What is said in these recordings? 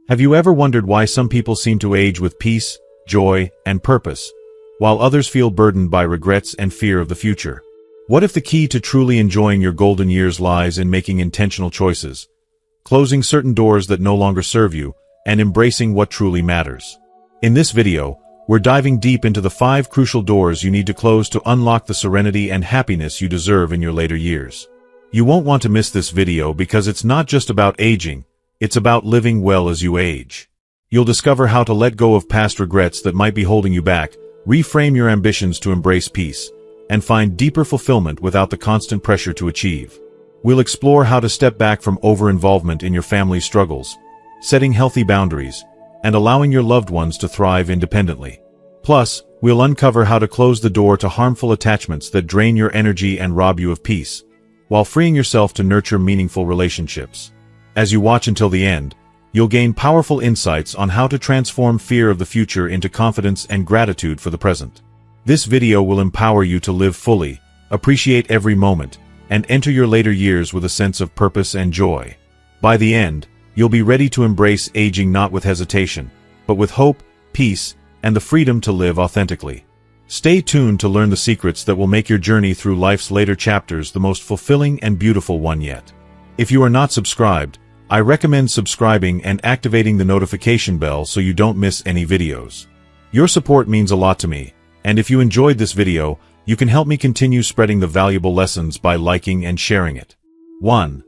Have you ever wondered why some people seem to age with peace, joy, and purpose, while others feel burdened by regrets and fear of the future? What if the key to truly enjoying your golden years lies in making intentional choices, closing certain doors that no longer serve you, and embracing what truly matters? In this video, we're diving deep into the 5 crucial doors you need to close to unlock the serenity and happiness you deserve in your later years. You won't want to miss this video because it's not just about aging, it's about living well as you age. You'll discover how to let go of past regrets that might be holding you back, reframe your ambitions to embrace peace, and find deeper fulfillment without the constant pressure to achieve. We'll explore how to step back from over-involvement in your family's struggles, setting healthy boundaries, and allowing your loved ones to thrive independently. Plus, we'll uncover how to close the door to harmful attachments that drain your energy and rob you of peace, while freeing yourself to nurture meaningful relationships. As you watch until the end, you'll gain powerful insights on how to transform fear of the future into confidence and gratitude for the present. This video will empower you to live fully, appreciate every moment, and enter your later years with a sense of purpose and joy. By the end, you'll be ready to embrace aging not with hesitation, but with hope, peace, and the freedom to live authentically. Stay tuned to learn the secrets that will make your journey through life's later chapters the most fulfilling and beautiful one yet. If you are not subscribed, I recommend subscribing and activating the notification bell so you don't miss any videos. Your support means a lot to me, and if you enjoyed this video, you can help me continue spreading the valuable lessons by liking and sharing it. 1.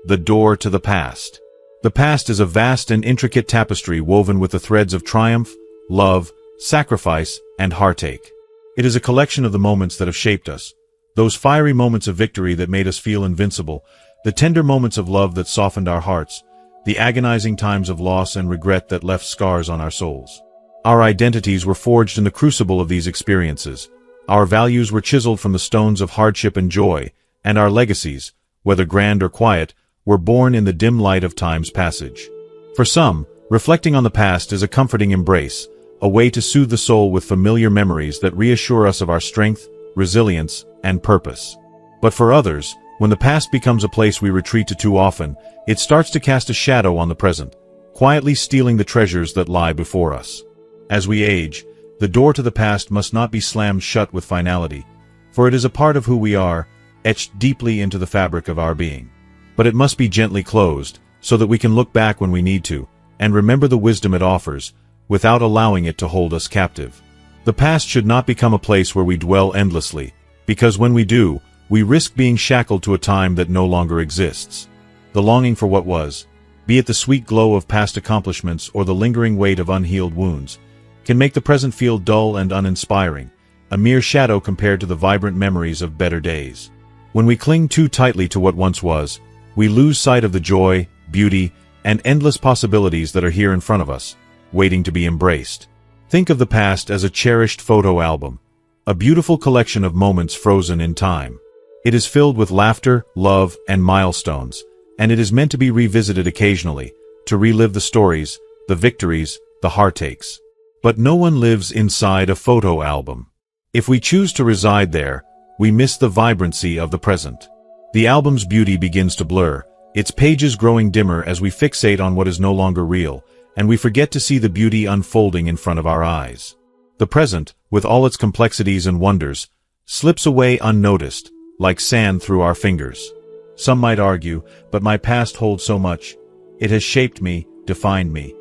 The door to the past. The past is a vast and intricate tapestry woven with the threads of triumph, love, sacrifice, and heartache. It is a collection of the moments that have shaped us, those fiery moments of victory that made us feel invincible, the tender moments of love that softened our hearts, the agonizing times of loss and regret that left scars on our souls. Our identities were forged in the crucible of these experiences. Our values were chiseled from the stones of hardship and joy, and our legacies, whether grand or quiet, were born in the dim light of time's passage. For some, reflecting on the past is a comforting embrace, a way to soothe the soul with familiar memories that reassure us of our strength, resilience, and purpose. But for others, when the past becomes a place we retreat to too often, it starts to cast a shadow on the present, quietly stealing the treasures that lie before us. As we age, the door to the past must not be slammed shut with finality, for it is a part of who we are, etched deeply into the fabric of our being. But it must be gently closed, so that we can look back when we need to, and remember the wisdom it offers, without allowing it to hold us captive. The past should not become a place where we dwell endlessly, because when we do, we risk being shackled to a time that no longer exists. The longing for what was, be it the sweet glow of past accomplishments or the lingering weight of unhealed wounds, can make the present feel dull and uninspiring, a mere shadow compared to the vibrant memories of better days. When we cling too tightly to what once was, we lose sight of the joy, beauty, and endless possibilities that are here in front of us, waiting to be embraced. Think of the past as a cherished photo album, a beautiful collection of moments frozen in time. It is filled with laughter, love, and milestones, and it is meant to be revisited occasionally, to relive the stories, the victories, the heartaches. But no one lives inside a photo album. If we choose to reside there, we miss the vibrancy of the present. The album's beauty begins to blur, its pages growing dimmer as we fixate on what is no longer real, and we forget to see the beauty unfolding in front of our eyes. The present, with all its complexities and wonders, slips away unnoticed, like sand through our fingers. Some might argue, but my past holds so much. It has shaped me, defined me.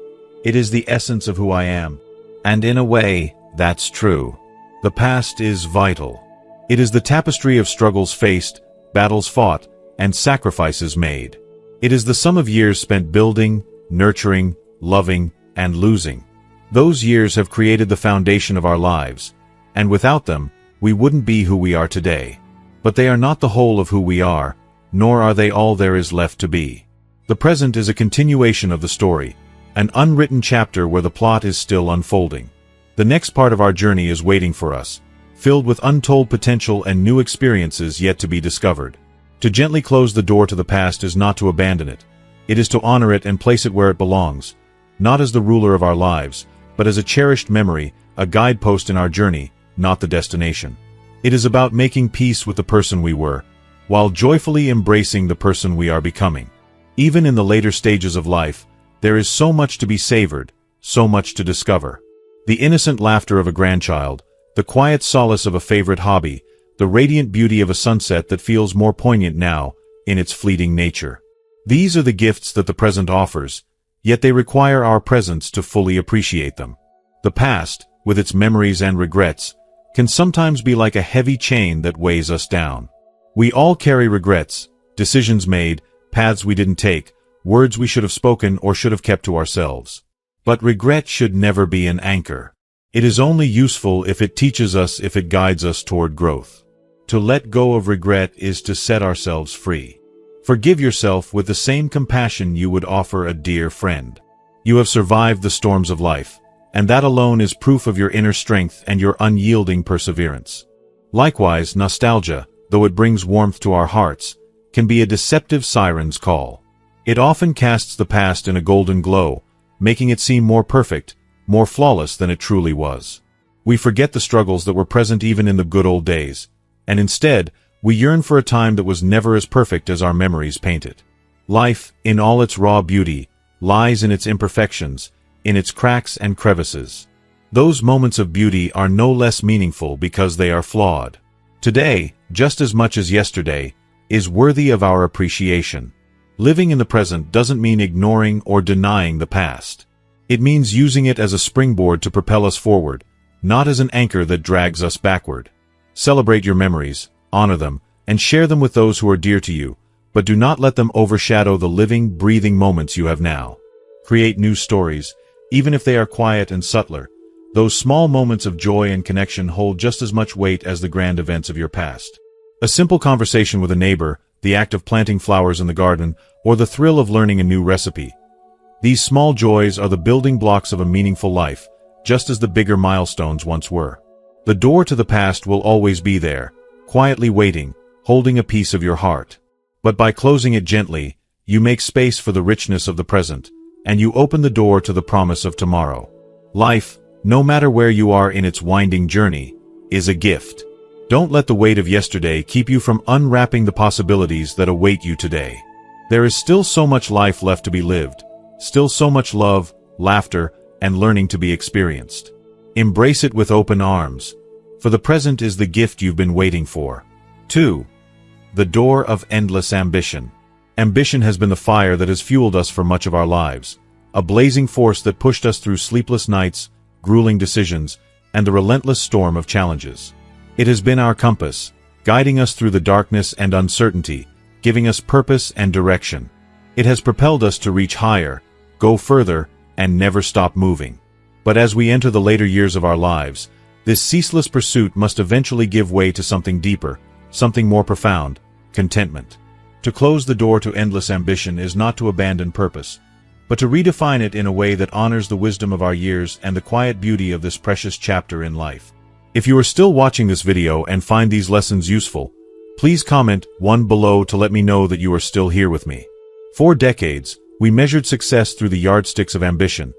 It is the essence of who I am. And in a way, that's true. The past is vital. It is the tapestry of struggles faced, battles fought, and sacrifices made. It is the sum of years spent building, nurturing, loving, and losing. Those years have created the foundation of our lives, and without them, we wouldn't be who we are today. But they are not the whole of who we are, nor are they all there is left to be. The present is a continuation of the story, an unwritten chapter where the plot is still unfolding. The next part of our journey is waiting for us, filled with untold potential and new experiences yet to be discovered. To gently close the door to the past is not to abandon it. It is to honor it and place it where it belongs, not as the ruler of our lives, but as a cherished memory, a guidepost in our journey, not the destination. It is about making peace with the person we were, while joyfully embracing the person we are becoming. Even in the later stages of life, There is so much to be savored, so much to discover. The innocent laughter of a grandchild, the quiet solace of a favorite hobby, the radiant beauty of a sunset that feels more poignant now, in its fleeting nature. These are the gifts that the present offers, yet they require our presence to fully appreciate them. The past, with its memories and regrets, can sometimes be like a heavy chain that weighs us down. We all carry regrets, decisions made, paths we didn't take, words we should have spoken or should have kept to ourselves. But regret should never be an anchor. It is only useful if it teaches us, if it guides us toward growth. To let go of regret is to set ourselves free. Forgive yourself with the same compassion you would offer a dear friend. You have survived the storms of life, and that alone is proof of your inner strength and your unyielding perseverance. Likewise, nostalgia, though it brings warmth to our hearts, can be a deceptive siren's call. It often casts the past in a golden glow, making it seem more perfect, more flawless than it truly was. We forget the struggles that were present even in the good old days, and instead, we yearn for a time that was never as perfect as our memories paint it. Life, in all its raw beauty, lies in its imperfections, in its cracks and crevices. Those moments of beauty are no less meaningful because they are flawed. Today, just as much as yesterday, is worthy of our appreciation. Living in the present doesn't mean ignoring or denying the past. It means using it as a springboard to propel us forward, not as an anchor that drags us backward. Celebrate your memories, honor them, and share them with those who are dear to you, but do not let them overshadow the living, breathing moments you have now. Create new stories, even if they are quiet and subtler. Those small moments of joy and connection hold just as much weight as the grand events of your past. A simple conversation with a neighbor, the act of planting flowers in the garden, or the thrill of learning a new recipe. These small joys are the building blocks of a meaningful life, just as the bigger milestones once were. The door to the past will always be there, quietly waiting, holding a piece of your heart. But by closing it gently, you make space for the richness of the present, and you open the door to the promise of tomorrow. Life, no matter where you are in its winding journey, is a gift. Don't let the weight of yesterday keep you from unwrapping the possibilities that await you today. There is still so much life left to be lived, still so much love, laughter, and learning to be experienced. Embrace it with open arms, for the present is the gift you've been waiting for. 2. The door of endless ambition. Ambition has been the fire that has fueled us for much of our lives, a blazing force that pushed us through sleepless nights, grueling decisions, and the relentless storm of challenges. It has been our compass, guiding us through the darkness and uncertainty, giving us purpose and direction. It has propelled us to reach higher, go further, and never stop moving. But as we enter the later years of our lives, this ceaseless pursuit must eventually give way to something deeper, something more profound: contentment. To close the door to endless ambition is not to abandon purpose, but to redefine it in a way that honors the wisdom of our years and the quiet beauty of this precious chapter in life. If you are still watching this video and find these lessons useful, please comment 1 below to let me know that you are still here with me. For decades, we measured success through the yardsticks of ambition,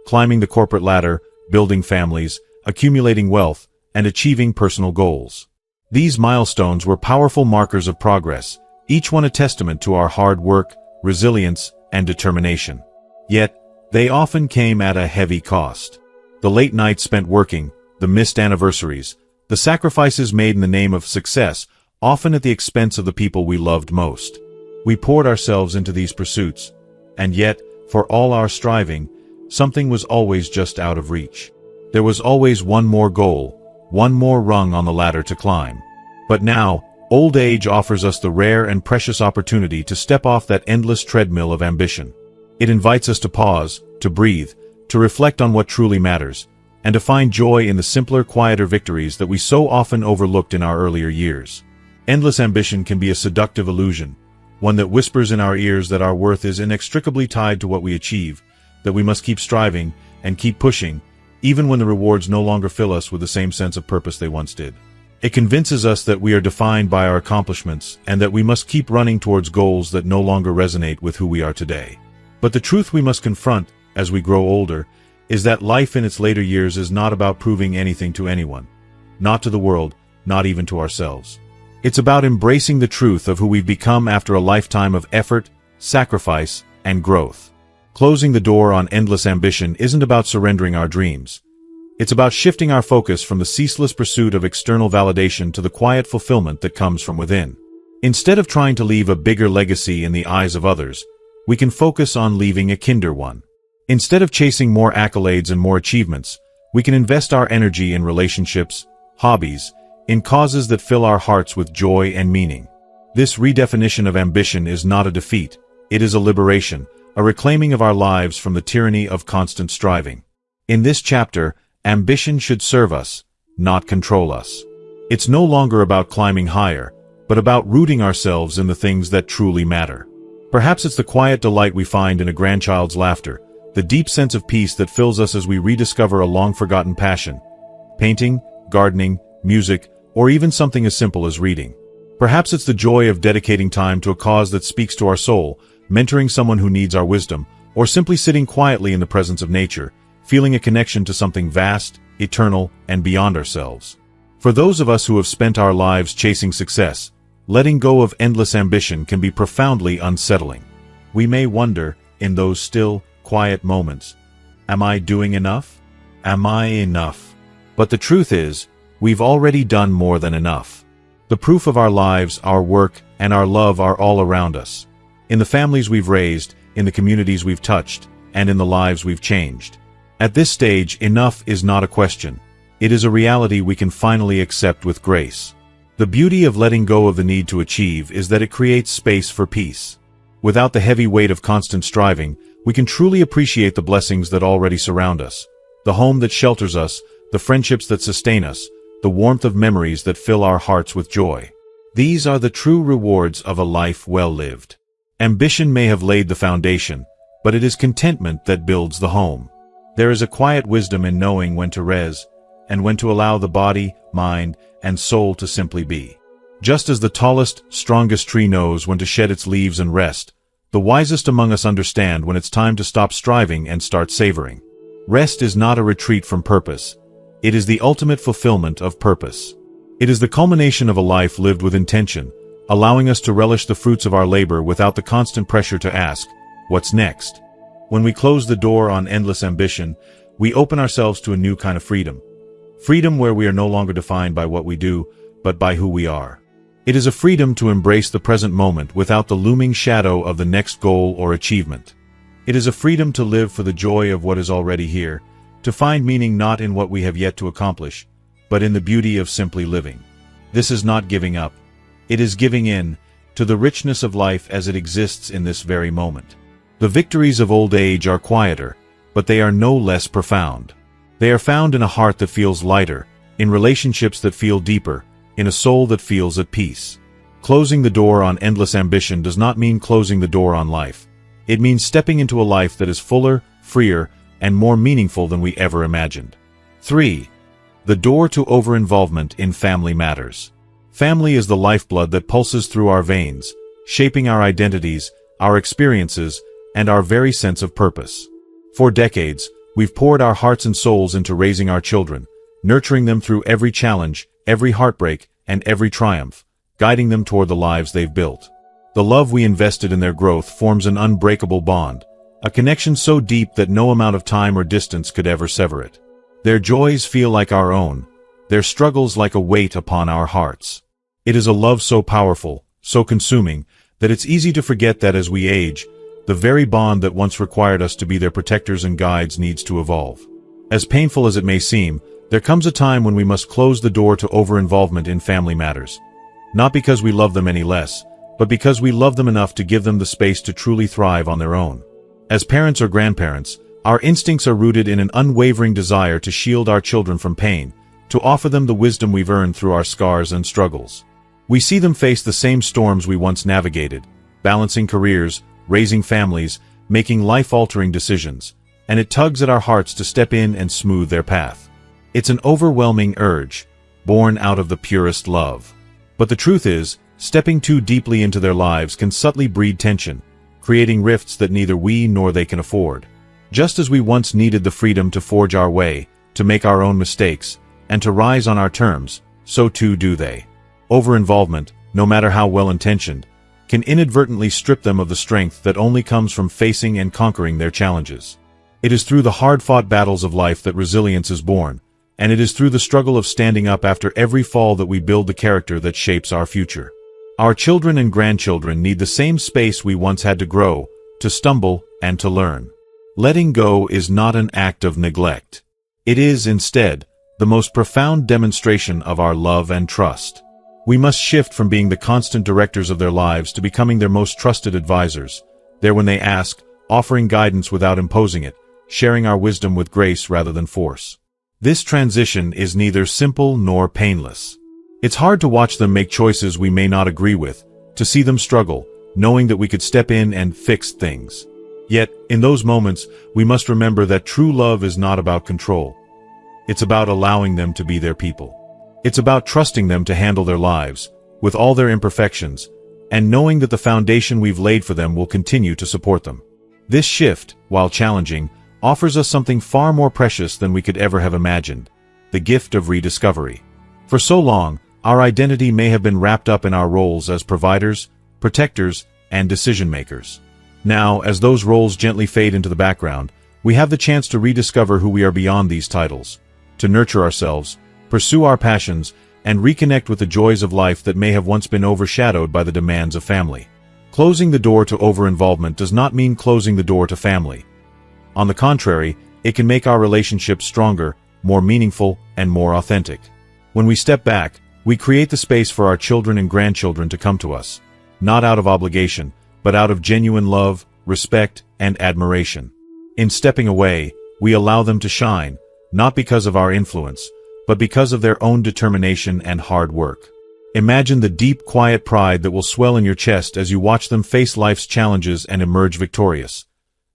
climbing the corporate ladder, building families, accumulating wealth, and achieving personal goals. These milestones were powerful markers of progress, each one a testament to our hard work, resilience, and determination. Yet, they often came at a heavy cost. The late nights spent working, the missed anniversaries, the sacrifices made in the name of success, often at the expense of the people we loved most. We poured ourselves into these pursuits, and yet, for all our striving, something was always just out of reach. There was always one more goal, one more rung on the ladder to climb. But now, old age offers us the rare and precious opportunity to step off that endless treadmill of ambition. It invites us to pause, to breathe, to reflect on what truly matters, and to find joy in the simpler, quieter victories that we so often overlooked in our earlier years. Endless ambition can be a seductive illusion, one that whispers in our ears that our worth is inextricably tied to what we achieve, that we must keep striving and keep pushing, even when the rewards no longer fill us with the same sense of purpose they once did. It convinces us that we are defined by our accomplishments and that we must keep running towards goals that no longer resonate with who we are today. But the truth we must confront, as we grow older, is that life in its later years is not about proving anything to anyone, not to the world, not even to ourselves. It's about embracing the truth of who we've become after a lifetime of effort, sacrifice, and growth. Closing the door on endless ambition isn't about surrendering our dreams. It's about shifting our focus from the ceaseless pursuit of external validation to the quiet fulfillment that comes from within. Instead of trying to leave a bigger legacy in the eyes of others, we can focus on leaving a kinder one. Instead of chasing more accolades and more achievements, we can invest our energy in relationships, hobbies, in causes that fill our hearts with joy and meaning. This redefinition of ambition is not a defeat, it is a liberation, a reclaiming of our lives from the tyranny of constant striving. In this chapter, ambition should serve us, not control us. It's no longer about climbing higher, but about rooting ourselves in the things that truly matter. Perhaps it's the quiet delight we find in a grandchild's laughter, the deep sense of peace that fills us as we rediscover a long-forgotten passion. Painting, gardening, music, or even something as simple as reading. Perhaps it's the joy of dedicating time to a cause that speaks to our soul, mentoring someone who needs our wisdom, or simply sitting quietly in the presence of nature, feeling a connection to something vast, eternal, and beyond ourselves. For those of us who have spent our lives chasing success, letting go of endless ambition can be profoundly unsettling. We may wonder, in those still, quiet moments, am I doing enough? Am I enough? But the truth is, we've already done more than enough. The proof of our lives, our work, and our love are all around us. In the families we've raised, in the communities we've touched, and in the lives we've changed. At this stage, enough is not a question. It is a reality we can finally accept with grace. The beauty of letting go of the need to achieve is that it creates space for peace. Without the heavy weight of constant striving, we can truly appreciate the blessings that already surround us. The home that shelters us, the friendships that sustain us, the warmth of memories that fill our hearts with joy. These are the true rewards of a life well lived. Ambition may have laid the foundation, but it is contentment that builds the home. There is a quiet wisdom in knowing when to rest, and when to allow the body, mind, and soul to simply be. Just as the tallest, strongest tree knows when to shed its leaves and rest, the wisest among us understand when it's time to stop striving and start savoring. Rest is not a retreat from purpose. It is the ultimate fulfillment of purpose. It is the culmination of a life lived with intention, allowing us to relish the fruits of our labor without the constant pressure to ask, what's next? When we close the door on endless ambition, we open ourselves to a new kind of freedom. Freedom where we are no longer defined by what we do, but by who we are. It is a freedom to embrace the present moment without the looming shadow of the next goal or achievement. It is a freedom to live for the joy of what is already here, to find meaning not in what we have yet to accomplish, but in the beauty of simply living. This is not giving up. It is giving in to the richness of life as it exists in this very moment. The victories of old age are quieter, but they are no less profound. They are found in a heart that feels lighter, in relationships that feel deeper, in a soul that feels at peace. Closing the door on endless ambition does not mean closing the door on life. It means stepping into a life that is fuller, freer, and more meaningful than we ever imagined. 3. The door to over-involvement in family matters. Family is the lifeblood that pulses through our veins, shaping our identities, our experiences, and our very sense of purpose. For decades, we've poured our hearts and souls into raising our children, nurturing them through every challenge, every heartbreak, and every triumph, guiding them toward the lives they've built. The love we invested in their growth forms an unbreakable bond, a connection so deep that no amount of time or distance could ever sever it. Their joys feel like our own, their struggles like a weight upon our hearts. It is a love so powerful, so consuming, that it's easy to forget that as we age, the very bond that once required us to be their protectors and guides needs to evolve. As painful as it may seem, there comes a time when we must close the door to over-involvement in family matters. Not because we love them any less, but because we love them enough to give them the space to truly thrive on their own. As parents or grandparents, our instincts are rooted in an unwavering desire to shield our children from pain, to offer them the wisdom we've earned through our scars and struggles. We see them face the same storms we once navigated, balancing careers, raising families, making life-altering decisions, and it tugs at our hearts to step in and smooth their path. It's an overwhelming urge, born out of the purest love. But the truth is, stepping too deeply into their lives can subtly breed tension, creating rifts that neither we nor they can afford. Just as we once needed the freedom to forge our way, to make our own mistakes, and to rise on our terms, so too do they. Over-involvement, no matter how well-intentioned, can inadvertently strip them of the strength that only comes from facing and conquering their challenges. It is through the hard-fought battles of life that resilience is born, and it is through the struggle of standing up after every fall that we build the character that shapes our future. Our children and grandchildren need the same space we once had to grow, to stumble, and to learn. Letting go is not an act of neglect. It is, instead, the most profound demonstration of our love and trust. We must shift from being the constant directors of their lives to becoming their most trusted advisors, there when they ask, offering guidance without imposing it, sharing our wisdom with grace rather than force. This transition is neither simple nor painless. It's hard to watch them make choices we may not agree with, to see them struggle, knowing that we could step in and fix things. Yet, in those moments, we must remember that true love is not about control. It's about allowing them to be their people. It's about trusting them to handle their lives, with all their imperfections, and knowing that the foundation we've laid for them will continue to support them. This shift, while challenging, offers us something far more precious than we could ever have imagined: the gift of rediscovery. For so long, our identity may have been wrapped up in our roles as providers, protectors, and decision-makers. Now, as those roles gently fade into the background, we have the chance to rediscover who we are beyond these titles, to nurture ourselves, pursue our passions, and reconnect with the joys of life that may have once been overshadowed by the demands of family. Closing the door to over-involvement does not mean closing the door to family. On the contrary, it can make our relationships stronger, more meaningful, and more authentic. When we step back, we create the space for our children and grandchildren to come to us, not out of obligation, but out of genuine love, respect, and admiration. In stepping away, we allow them to shine, not because of our influence, but because of their own determination and hard work. Imagine the deep, quiet pride that will swell in your chest as you watch them face life's challenges and emerge victorious.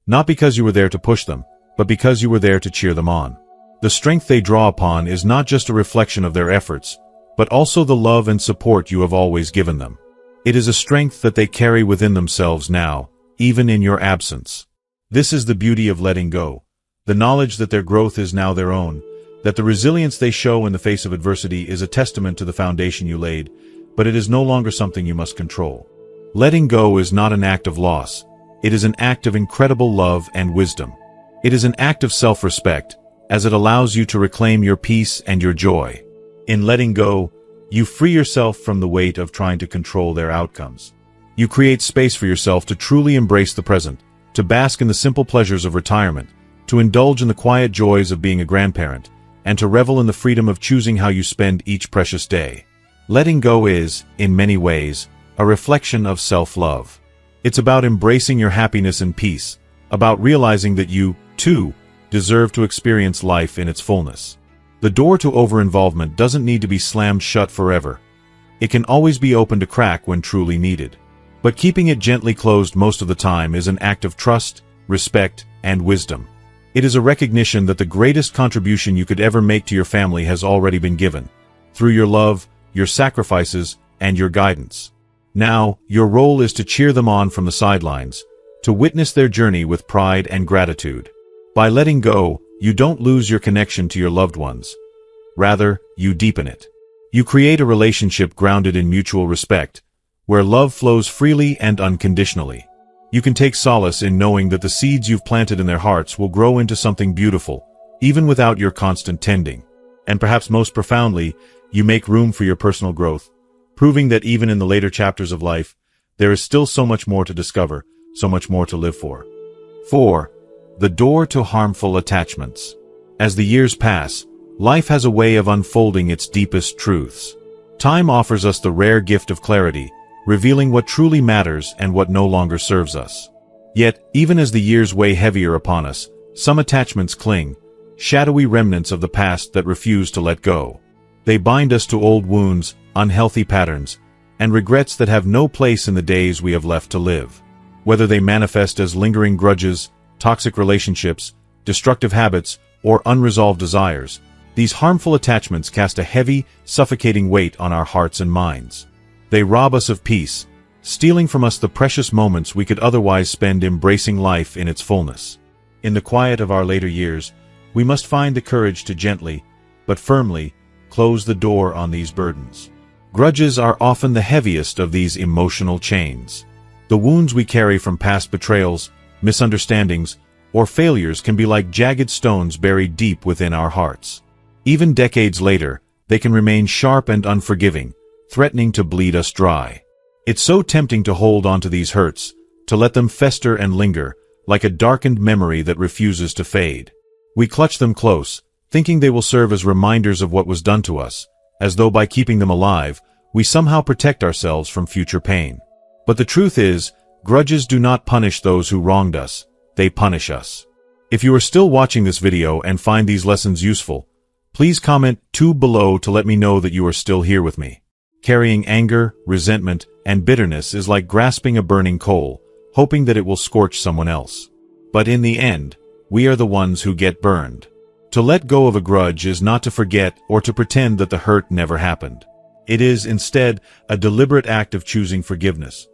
Not because you were there to push them, but because you were there to cheer them on. The strength they draw upon is not just a reflection of their efforts, but also the love and support you have always given them. It is a strength that they carry within themselves now, even in your absence. This is the beauty of letting go, the knowledge that their growth is now their own, that the resilience they show in the face of adversity is a testament to the foundation you laid, but it is no longer something you must control. Letting go is not an act of loss. It is an act of incredible love and wisdom. It is an act of self-respect, as it allows you to reclaim your peace and your joy. In letting go, you free yourself from the weight of trying to control their outcomes. You create space for yourself to truly embrace the present, to bask in the simple pleasures of retirement, to indulge in the quiet joys of being a grandparent, and to revel in the freedom of choosing how you spend each precious day. Letting go is, in many ways, a reflection of self-love. It's about embracing your happiness and peace, about realizing that you, too, deserve to experience life in its fullness. The door to over-involvement doesn't need to be slammed shut forever. It can always be opened a crack when truly needed. But keeping it gently closed most of the time is an act of trust, respect, and wisdom. It is a recognition that the greatest contribution you could ever make to your family has already been given, through your love, your sacrifices, and your guidance. Now, your role is to cheer them on from the sidelines, to witness their journey with pride and gratitude. By letting go, you don't lose your connection to your loved ones. Rather, you deepen it. You create a relationship grounded in mutual respect, where love flows freely and unconditionally. You can take solace in knowing that the seeds you've planted in their hearts will grow into something beautiful, even without your constant tending. And perhaps most profoundly, you make room for your personal growth, proving that even in the later chapters of life, there is still so much more to discover, so much more to live for. 4. The door to harmful attachments. As the years pass, life has a way of unfolding its deepest truths. Time offers us the rare gift of clarity, revealing what truly matters and what no longer serves us. Yet, even as the years weigh heavier upon us, some attachments cling, shadowy remnants of the past that refuse to let go. They bind us to old wounds, unhealthy patterns, and regrets that have no place in the days we have left to live. Whether they manifest as lingering grudges, toxic relationships, destructive habits, or unresolved desires, these harmful attachments cast a heavy, suffocating weight on our hearts and minds. They rob us of peace, stealing from us the precious moments we could otherwise spend embracing life in its fullness. In the quiet of our later years, we must find the courage to gently, but firmly, close the door on these burdens. Grudges are often the heaviest of these emotional chains. The wounds we carry from past betrayals, misunderstandings, or failures can be like jagged stones buried deep within our hearts. Even decades later, they can remain sharp and unforgiving, threatening to bleed us dry. It's so tempting to hold onto these hurts, to let them fester and linger, like a darkened memory that refuses to fade. We clutch them close, thinking they will serve as reminders of what was done to us, as though by keeping them alive, we somehow protect ourselves from future pain. But the truth is, grudges do not punish those who wronged us, they punish us. If you are still watching this video and find these lessons useful, please comment 2 below to let me know that you are still here with me. Carrying anger, resentment, and bitterness is like grasping a burning coal, hoping that it will scorch someone else. But in the end, we are the ones who get burned. To let go of a grudge is not to forget or to pretend that the hurt never happened. It is, instead, a deliberate act of choosing forgiveness,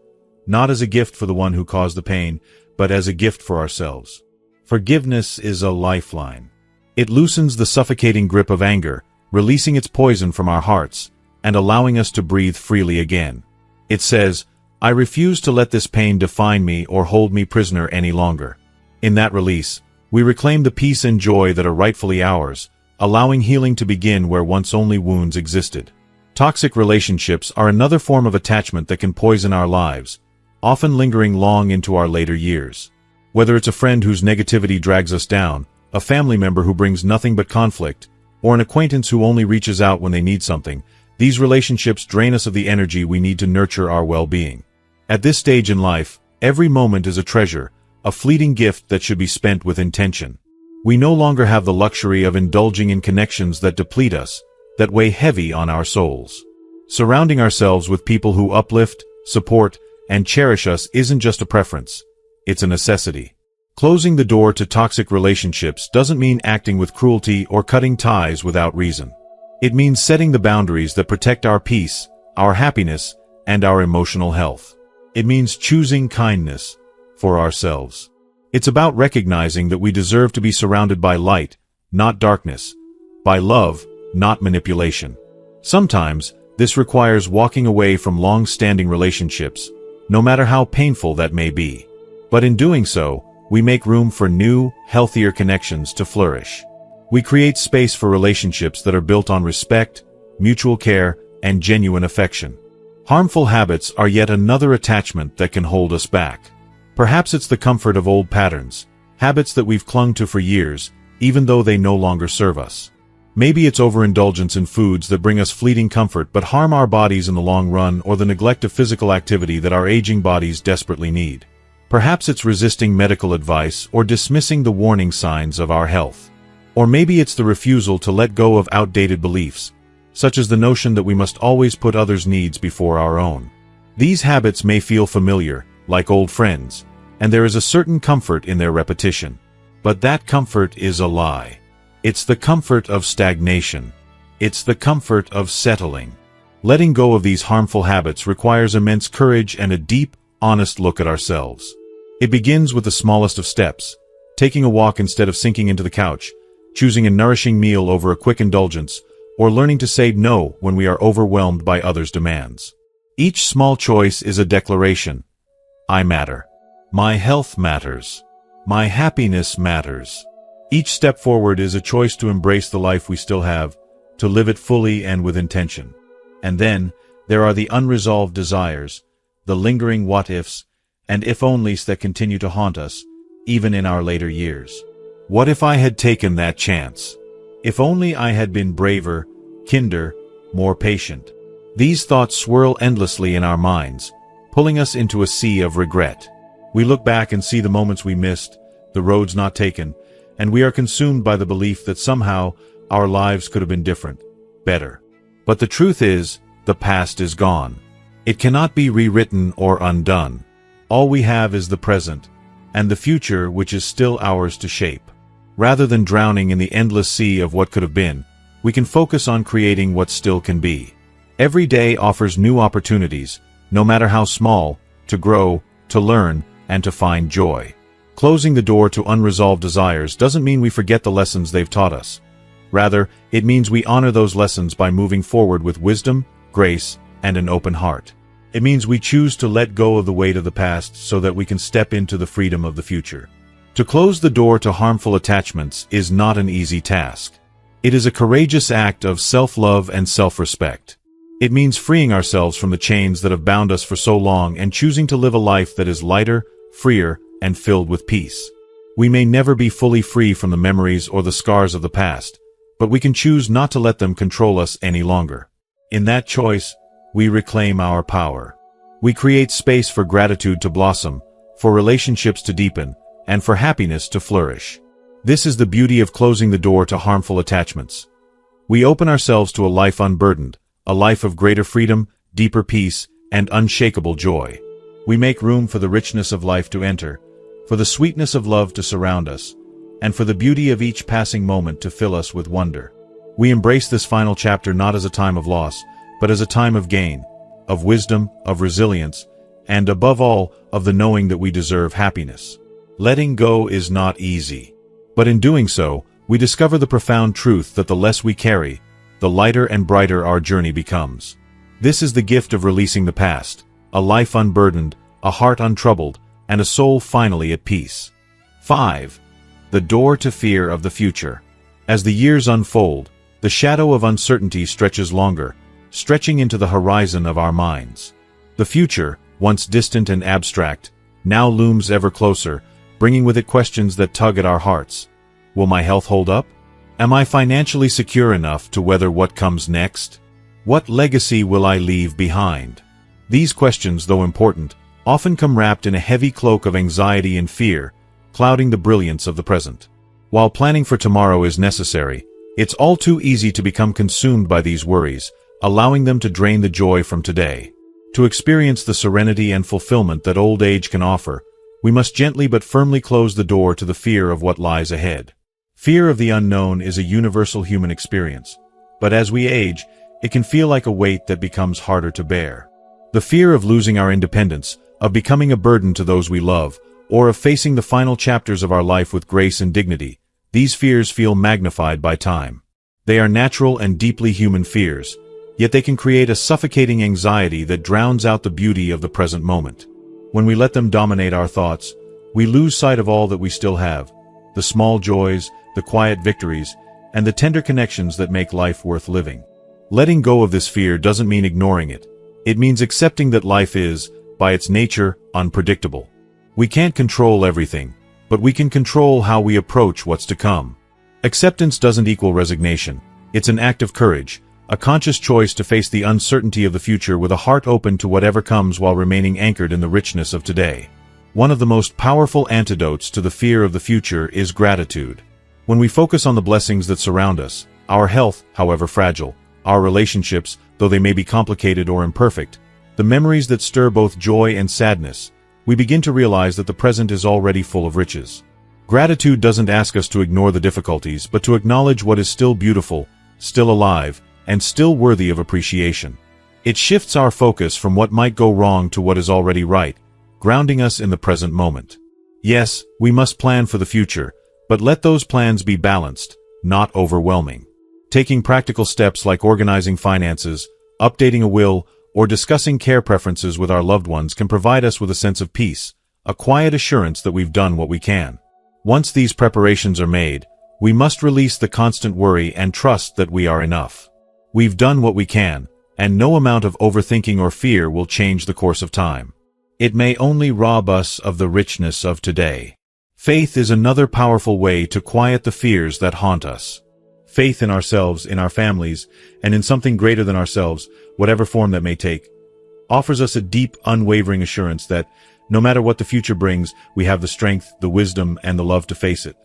not as a gift for the one who caused the pain, but as a gift for ourselves. Forgiveness is a lifeline. It loosens the suffocating grip of anger, releasing its poison from our hearts, and allowing us to breathe freely again. It says, "I refuse to let this pain define me or hold me prisoner any longer." In that release, we reclaim the peace and joy that are rightfully ours, allowing healing to begin where once only wounds existed. Toxic relationships are another form of attachment that can poison our lives, often lingering long into our later years. Whether it's a friend whose negativity drags us down, a family member who brings nothing but conflict, or an acquaintance who only reaches out when they need something, these relationships drain us of the energy we need to nurture our well-being. At this stage in life, every moment is a treasure, a fleeting gift that should be spent with intention. We no longer have the luxury of indulging in connections that deplete us, that weigh heavy on our souls. Surrounding ourselves with people who uplift, support, and cherish us isn't just a preference, it's a necessity. Closing the door to toxic relationships doesn't mean acting with cruelty or cutting ties without reason. It means setting the boundaries that protect our peace, our happiness, and our emotional health. It means choosing kindness for ourselves. It's about recognizing that we deserve to be surrounded by light, not darkness, by love, not manipulation. Sometimes, this requires walking away from long-standing relationships, no matter how painful that may be. But in doing so, we make room for new, healthier connections to flourish. We create space for relationships that are built on respect, mutual care, and genuine affection. Harmful habits are yet another attachment that can hold us back. Perhaps it's the comfort of old patterns, habits that we've clung to for years, even though they no longer serve us. Maybe it's overindulgence in foods that bring us fleeting comfort but harm our bodies in the long run, or the neglect of physical activity that our aging bodies desperately need. Perhaps it's resisting medical advice or dismissing the warning signs of our health. Or maybe it's the refusal to let go of outdated beliefs, such as the notion that we must always put others' needs before our own. These habits may feel familiar, like old friends, and there is a certain comfort in their repetition. But that comfort is a lie. It's the comfort of stagnation. It's the comfort of settling. Letting go of these harmful habits requires immense courage and a deep, honest look at ourselves. It begins with the smallest of steps, taking a walk instead of sinking into the couch, choosing a nourishing meal over a quick indulgence, or learning to say no when we are overwhelmed by others' demands. Each small choice is a declaration. I matter. My health matters. My happiness matters. Each step forward is a choice to embrace the life we still have, to live it fully and with intention. And then, there are the unresolved desires, the lingering what-ifs, and if-onlys that continue to haunt us, even in our later years. What if I had taken that chance? If only I had been braver, kinder, more patient. These thoughts swirl endlessly in our minds, pulling us into a sea of regret. We look back and see the moments we missed, the roads not taken, and we are consumed by the belief that somehow our lives could have been different, better. But the truth is, the past is gone. It cannot be rewritten or undone. All we have is the present, and the future which is still ours to shape. Rather than drowning in the endless sea of what could have been, we can focus on creating what still can be. Every day offers new opportunities, no matter how small, to grow, to learn, and to find joy. Closing the door to unresolved desires doesn't mean we forget the lessons they've taught us. Rather, it means we honor those lessons by moving forward with wisdom, grace, and an open heart. It means we choose to let go of the weight of the past so that we can step into the freedom of the future. To close the door to harmful attachments is not an easy task. It is a courageous act of self-love and self-respect. It means freeing ourselves from the chains that have bound us for so long and choosing to live a life that is lighter, freer, and filled with peace. We may never be fully free from the memories or the scars of the past, but we can choose not to let them control us any longer. In that choice, we reclaim our power. We create space for gratitude to blossom, for relationships to deepen, and for happiness to flourish. This is the beauty of closing the door to harmful attachments. We open ourselves to a life unburdened, a life of greater freedom, deeper peace, and unshakable joy. We make room for the richness of life to enter, for the sweetness of love to surround us, and for the beauty of each passing moment to fill us with wonder. We embrace this final chapter not as a time of loss, but as a time of gain, of wisdom, of resilience, and above all, of the knowing that we deserve happiness. Letting go is not easy. But in doing so, we discover the profound truth that the less we carry, the lighter and brighter our journey becomes. This is the gift of releasing the past, a life unburdened, a heart untroubled, and a soul finally at peace. 5. The door to fear of the future. As the years unfold, the shadow of uncertainty stretches longer, stretching into the horizon of our minds. The future, once distant and abstract, now looms ever closer, bringing with it questions that tug at our hearts. Will my health hold up? Am I financially secure enough to weather what comes next? What legacy will I leave behind? These questions, though important, often come wrapped in a heavy cloak of anxiety and fear, clouding the brilliance of the present. While planning for tomorrow is necessary, it's all too easy to become consumed by these worries, allowing them to drain the joy from today. To experience the serenity and fulfillment that old age can offer, we must gently but firmly close the door to the fear of what lies ahead. Fear of the unknown is a universal human experience, but as we age, it can feel like a weight that becomes harder to bear. The fear of losing our independence, of becoming a burden to those we love, or of facing the final chapters of our life with grace and dignity, these fears feel magnified by time. They are natural and deeply human fears, yet they can create a suffocating anxiety that drowns out the beauty of the present moment. When we let them dominate our thoughts, we lose sight of all that we still have, the small joys, the quiet victories, and the tender connections that make life worth living. Letting go of this fear doesn't mean ignoring it. It means accepting that life is, by its nature, unpredictable. We can't control everything, but we can control how we approach what's to come. Acceptance doesn't equal resignation. It's an act of courage, a conscious choice to face the uncertainty of the future with a heart open to whatever comes while remaining anchored in the richness of today. One of the most powerful antidotes to the fear of the future is gratitude. When we focus on the blessings that surround us, our health, however fragile, our relationships, though they may be complicated or imperfect, the memories that stir both joy and sadness, we begin to realize that the present is already full of riches. Gratitude doesn't ask us to ignore the difficulties, but to acknowledge what is still beautiful, still alive, and still worthy of appreciation. It shifts our focus from what might go wrong to what is already right, grounding us in the present moment. Yes, we must plan for the future, but let those plans be balanced, not overwhelming. Taking practical steps like organizing finances, updating a will, or discussing care preferences with our loved ones can provide us with a sense of peace, a quiet assurance that we've done what we can. Once these preparations are made, we must release the constant worry and trust that we are enough. We've done what we can, and no amount of overthinking or fear will change the course of time. It may only rob us of the richness of today. Faith is another powerful way to quiet the fears that haunt us. Faith in ourselves, in our families, and in something greater than ourselves, whatever form that may take, offers us a deep, unwavering assurance that, no matter what the future brings, we have the strength, the wisdom, and the love to face it.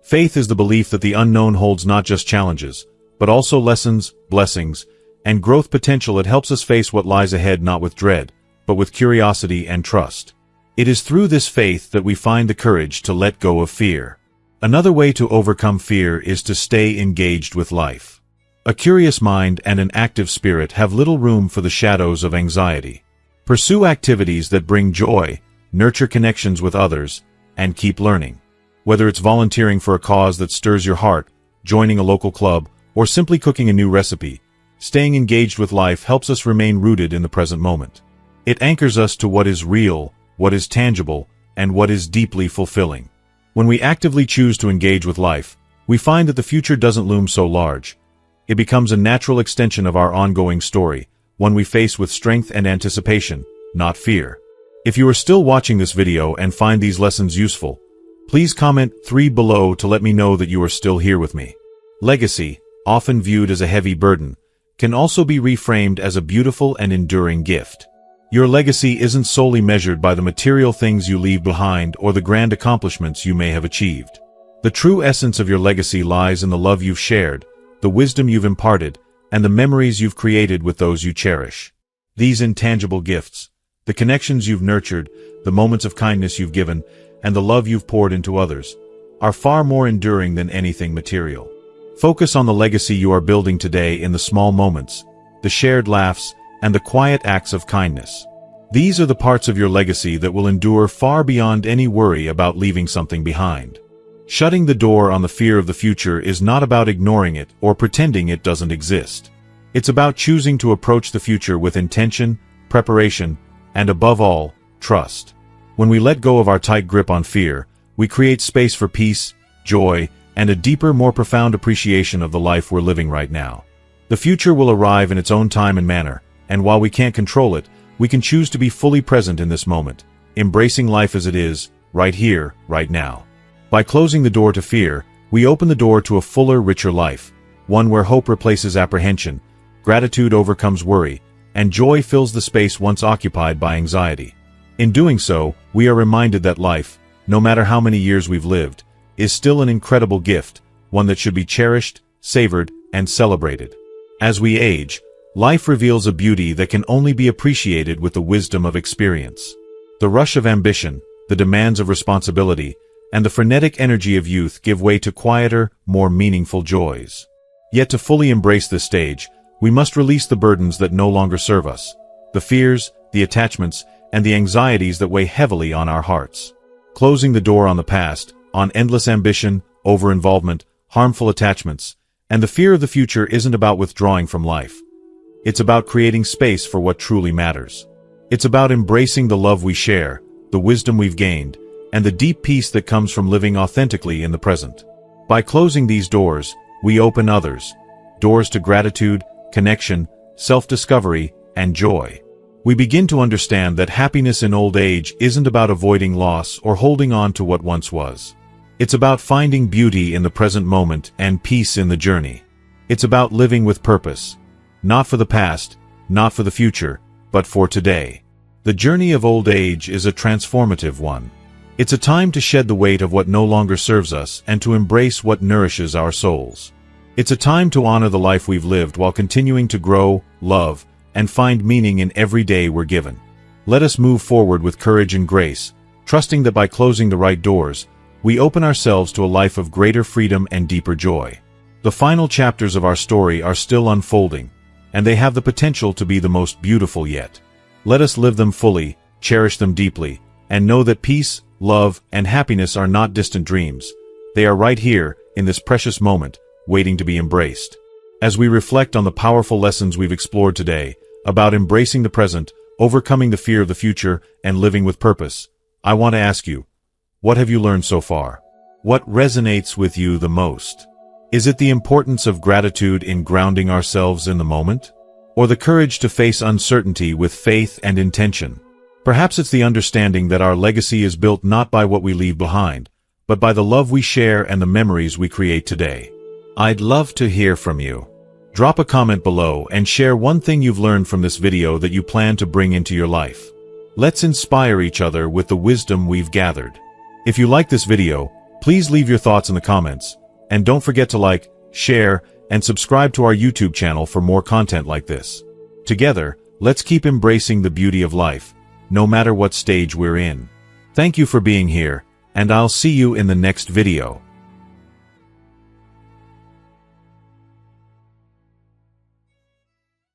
Faith is the belief that the unknown holds not just challenges, but also lessons, blessings, and growth potential that helps us face what lies ahead not with dread, but with curiosity and trust. It is through this faith that we find the courage to let go of fear. Another way to overcome fear is to stay engaged with life. A curious mind and an active spirit have little room for the shadows of anxiety. Pursue activities that bring joy, nurture connections with others, and keep learning. Whether it's volunteering for a cause that stirs your heart, joining a local club, or simply cooking a new recipe, staying engaged with life helps us remain rooted in the present moment. It anchors us to what is real, what is tangible, and what is deeply fulfilling. When we actively choose to engage with life, we find that the future doesn't loom so large. It becomes a natural extension of our ongoing story, one we face with strength and anticipation, not fear. If you are still watching this video and find these lessons useful, please comment 3 below to let me know that you are still here with me. Legacy, often viewed as a heavy burden, can also be reframed as a beautiful and enduring gift. Your legacy isn't solely measured by the material things you leave behind or the grand accomplishments you may have achieved. The true essence of your legacy lies in the love you've shared, the wisdom you've imparted, and the memories you've created with those you cherish. These intangible gifts, the connections you've nurtured, the moments of kindness you've given, and the love you've poured into others, are far more enduring than anything material. Focus on the legacy you are building today in the small moments, the shared laughs, and the quiet acts of kindness. These are the parts of your legacy that will endure far beyond any worry about leaving something behind. Shutting the door on the fear of the future is not about ignoring it or pretending it doesn't exist. It's about choosing to approach the future with intention, preparation, and above all, trust. When we let go of our tight grip on fear, we create space for peace, joy, and a deeper, more profound appreciation of the life we're living right now. The future will arrive in its own time and manner, and while we can't control it, we can choose to be fully present in this moment, embracing life as it is, right here, right now. By closing the door to fear, we open the door to a fuller, richer life, one where hope replaces apprehension, gratitude overcomes worry, and joy fills the space once occupied by anxiety. In doing so, we are reminded that life, no matter how many years we've lived, is still an incredible gift, one that should be cherished, savored, and celebrated. As we age, life reveals a beauty that can only be appreciated with the wisdom of experience. The rush of ambition, the demands of responsibility, and the frenetic energy of youth give way to quieter, more meaningful joys. Yet to fully embrace this stage, we must release the burdens that no longer serve us, the fears, the attachments, and the anxieties that weigh heavily on our hearts. Closing the door on the past, on endless ambition, over-involvement, harmful attachments, and the fear of the future isn't about withdrawing from life. It's about creating space for what truly matters. It's about embracing the love we share, the wisdom we've gained, and the deep peace that comes from living authentically in the present. By closing these doors, we open others, doors to gratitude, connection, self-discovery, and joy. We begin to understand that happiness in old age isn't about avoiding loss or holding on to what once was. It's about finding beauty in the present moment and peace in the journey. It's about living with purpose. Not for the past, not for the future, but for today. The journey of old age is a transformative one. It's a time to shed the weight of what no longer serves us and to embrace what nourishes our souls. It's a time to honor the life we've lived while continuing to grow, love, and find meaning in every day we're given. Let us move forward with courage and grace, trusting that by closing the right doors, we open ourselves to a life of greater freedom and deeper joy. The final chapters of our story are still unfolding, and they have the potential to be the most beautiful yet. Let us live them fully, cherish them deeply, and know that peace, love, and happiness are not distant dreams. They are right here, in this precious moment, waiting to be embraced. As we reflect on the powerful lessons we've explored today, about embracing the present, overcoming the fear of the future, and living with purpose, I want to ask you, what have you learned so far? What resonates with you the most? Is it the importance of gratitude in grounding ourselves in the moment? Or the courage to face uncertainty with faith and intention? Perhaps it's the understanding that our legacy is built not by what we leave behind, but by the love we share and the memories we create today. I'd love to hear from you. Drop a comment below and share one thing you've learned from this video that you plan to bring into your life. Let's inspire each other with the wisdom we've gathered. If you like this video, please leave your thoughts in the comments, and don't forget to like, share, and subscribe to our YouTube channel for more content like this. Together, let's keep embracing the beauty of life, no matter what stage we're in. Thank you for being here, and I'll see you in the next video.